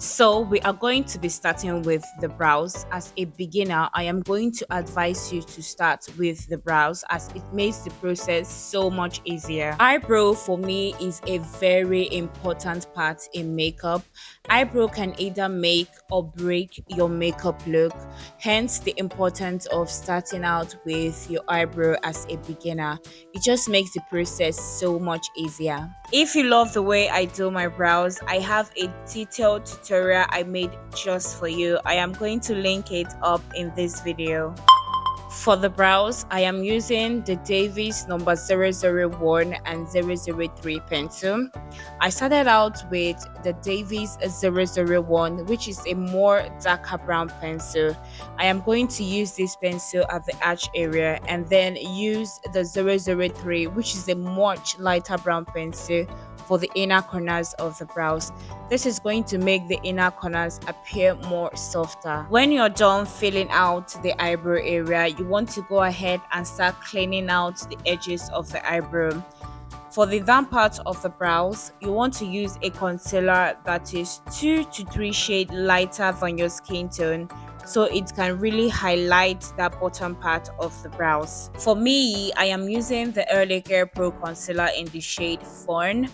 So we are going to be starting with the brows. As a beginner, I am going to advise you to start with the brows as it makes the process so much easier. Eyebrow for me is a very important part in makeup. Eyebrow can either make or break your makeup look, hence the importance of starting out with your eyebrow as a beginner. It just makes the process so much easier. If you love the way I do my brows, I have a detailed tutorial I made just for you. I am going to link it up in this video. For the brows, I am using the Davies number 001 and 003 pencil. I started out with the Davies 001, which is a more darker brown pencil. I am going to use this pencil at the arch area and then use the 003, which is a much lighter brown pencil for the inner corners of the brows. This is going to make the inner corners appear more softer. When you're done filling out the eyebrow area, you want to go ahead and start cleaning out the edges of the eyebrow. For the down part of the brows, you want to use a concealer that is 2 to 3 shades lighter than your skin tone, so it can really highlight that bottom part of the brows. For me, I am using the Early Care Pro Concealer in the shade Fawn.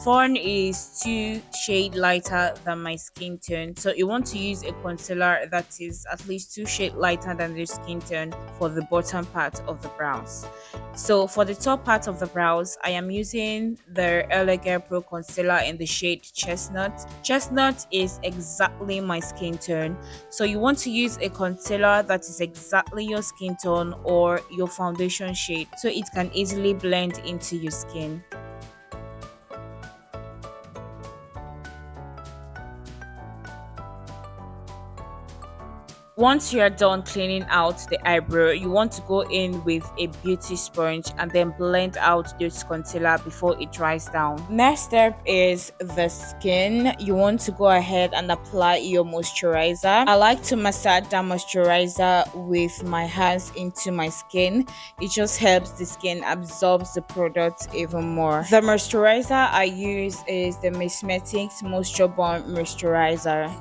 Fawn is 2 shades lighter than my skin tone, so you want to use a concealer that is at least 2 shades lighter than your skin tone for the bottom part of the brows. So for the top part of the brows, I am using the Elegant Pro Concealer in the shade Chestnut. Chestnut is exactly my skin tone. So you want to use a concealer that is exactly your skin tone or your foundation shade so it can easily blend into your skin. Once you are done cleaning out the eyebrow, you want to go in with a beauty sponge and then blend out this concealer before it dries down. Next step is the skin. You want to go ahead and apply your moisturizer. I like to massage that moisturizer with my hands into my skin. It just helps the skin absorb the product even more. The moisturizer I use is the Cosmetics Moisture Bomb Moisturizer.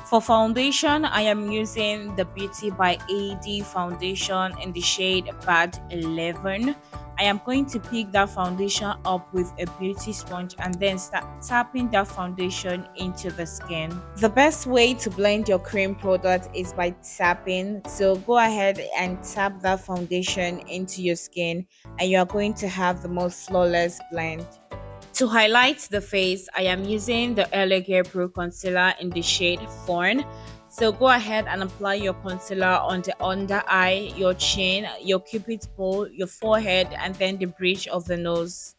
For foundation, I am using the Beauty by AD foundation in the shade Bad 11. I am going to pick that foundation up with a beauty sponge and then start tapping that foundation into the skin. The best way to blend your cream product is by tapping. So go ahead and tap that foundation into your skin and you are going to have the most flawless blend. To highlight the face, I am using the Elegant Pro Concealer in the shade Fawn. So go ahead and apply your concealer on the under eye, your chin, your cupid's bow, your forehead, and then the bridge of the nose.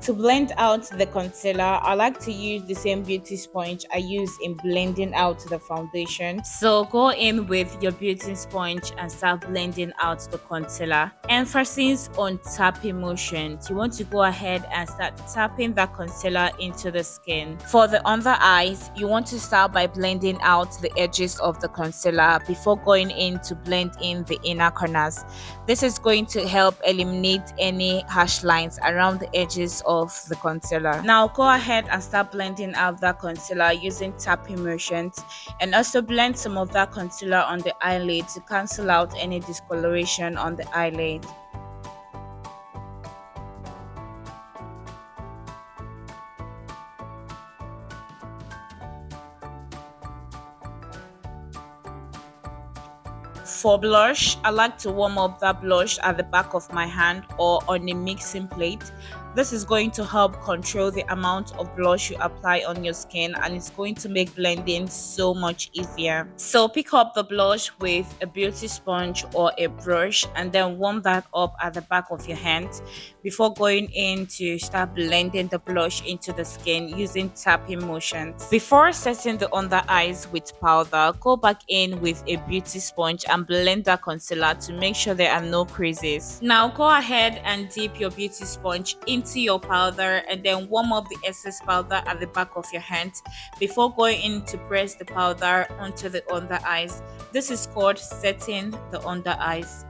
To blend out the concealer, I like to use the same beauty sponge I use in blending out the foundation. So go in with your beauty sponge and start blending out the concealer. Emphasis on tapping motions. You want to go ahead and start tapping that concealer into the skin. For the under eyes, you want to start by blending out the edges of the concealer before going in to blend in the inner corners. This is going to help eliminate any harsh lines around the edges of the concealer. Now go ahead and start blending out that concealer using tapping motions and also blend some of that concealer on the eyelid to cancel out any discoloration on the eyelid. For blush, I like to warm up that blush at the back of my hand or on a mixing plate. This is going to help control the amount of blush you apply on your skin and it's going to make blending so much easier. So pick up the blush with a beauty sponge or a brush and then warm that up at the back of your hand before going in to start blending the blush into the skin using tapping motions. Before setting the under eyes with powder, go back in with a beauty sponge and blend that concealer to make sure there are no creases. Now go ahead and dip your beauty sponge into your powder and then warm up the excess powder at the back of your hand before going in to press the powder onto the under eyes. This is called setting the under eyes.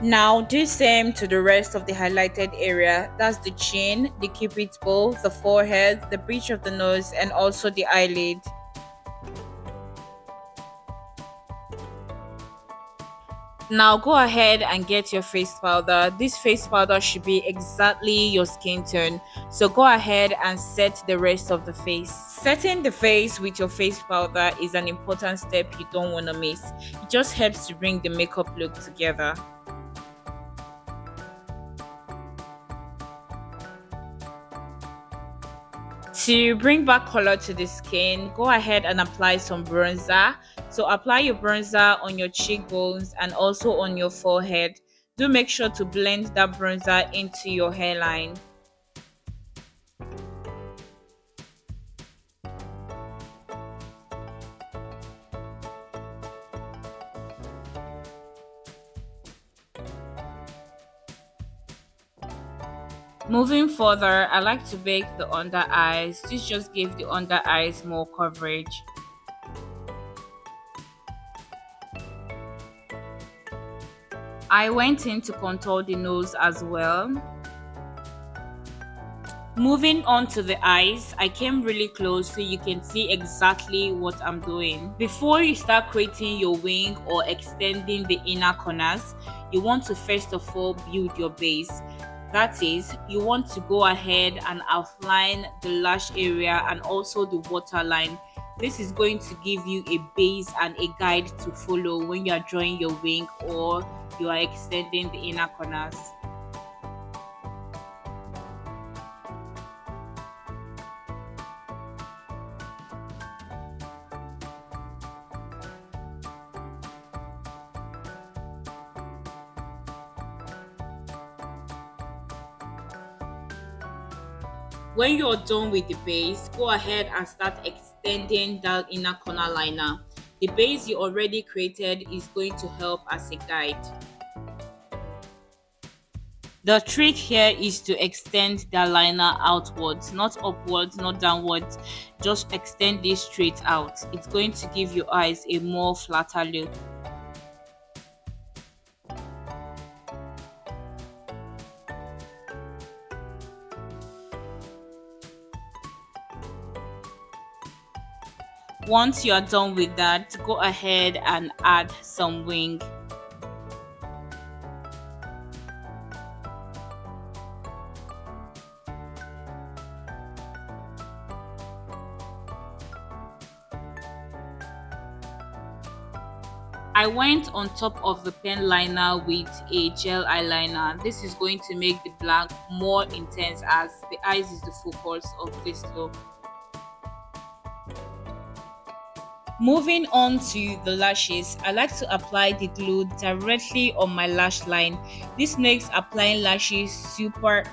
Now do same to the rest of the highlighted area. That's the chin, the cupid's bow, the forehead, the bridge of the nose, and also the eyelid. Now go ahead and get your face powder. This face powder should be exactly your skin tone. So go ahead and set the rest of the face. Setting the face with your face powder is an important step you don't want to miss. It just helps to bring the makeup look together. To bring back color to the skin, go ahead and apply some bronzer. So apply your bronzer on your cheekbones and also on your forehead. Do make sure to blend that bronzer into your hairline. Moving further, I like to bake the under eyes. This just gives the under eyes more coverage. I went in to contour the nose as well. Moving on to the eyes, I came really close so you can see exactly what I'm doing. Before you start creating your wing or extending the inner corners, you want to first of all build your base. That is, you want to go ahead and outline the lash area and also the waterline. This is going to give you a base and a guide to follow when you are drawing your wing or you are extending the inner corners. When you're done with the base, go ahead and start extending that inner corner liner. The base you already created is going to help as a guide. The trick here is to extend the liner outwards, not upwards, not downwards. Just extend it straight out. It's going to give your eyes a more flatter look. Once you are done with that, go ahead and add some wing. I went on top of the pen liner with a gel eyeliner. This is going to make the black more intense as the eyes is the focus of this look. Moving on to the lashes, I like to apply the glue directly on my lash line. This makes applying lashes super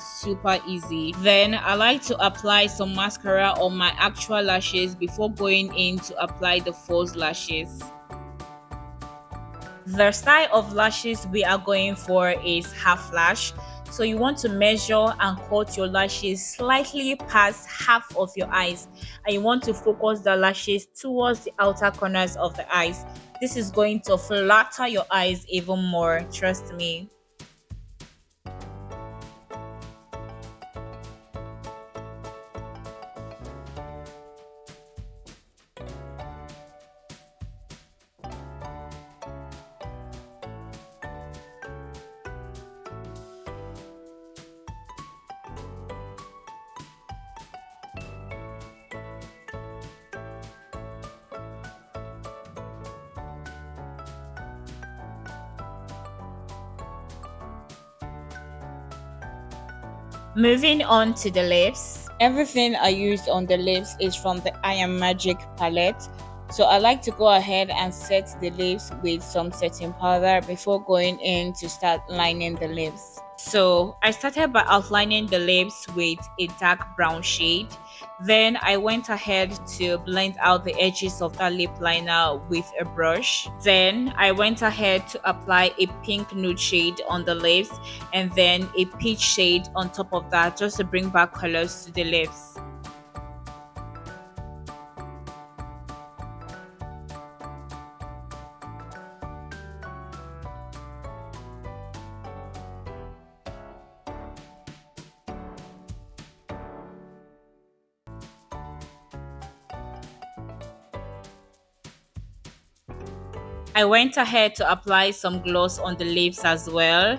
easy. Then I like to apply some mascara on my actual lashes before going in to apply the false lashes. The style of lashes we are going for is half lash. So you want to measure and cut your lashes slightly past half of your eyes, and you want to focus the lashes towards the outer corners of the eyes. This is going to flatter your eyes even more, trust me. Moving on to the lips. Everything I used on the lips is from the I Am Magic palette. So I like to go ahead and set the lips with some setting powder before going in to start lining the lips. So I started by outlining the lips with a dark brown shade. Then I went ahead to blend out the edges of that lip liner with a brush. Then I went ahead to apply a pink nude shade on the lips and then a peach shade on top of that just to bring back colors to the lips. I went ahead to apply some gloss on the lips as well.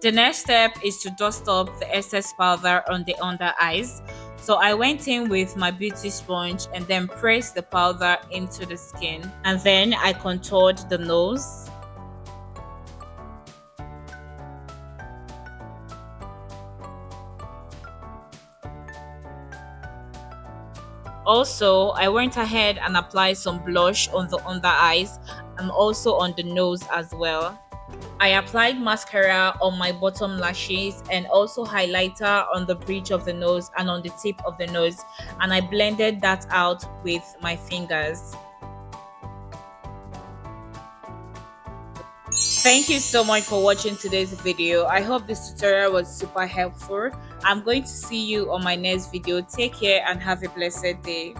The next step is to dust up the excess powder on the under eyes. So I went in with my beauty sponge and then pressed the powder into the skin. And then I contoured the nose. Also, I went ahead and applied some blush on the under eyes and also on the nose as well. I applied mascara on my bottom lashes and also highlighter on the bridge of the nose and on the tip of the nose, and I blended that out with my fingers. Thank you so much for watching today's video. I hope this tutorial was super helpful. I'm going to see you on my next video. Take care and have a blessed day.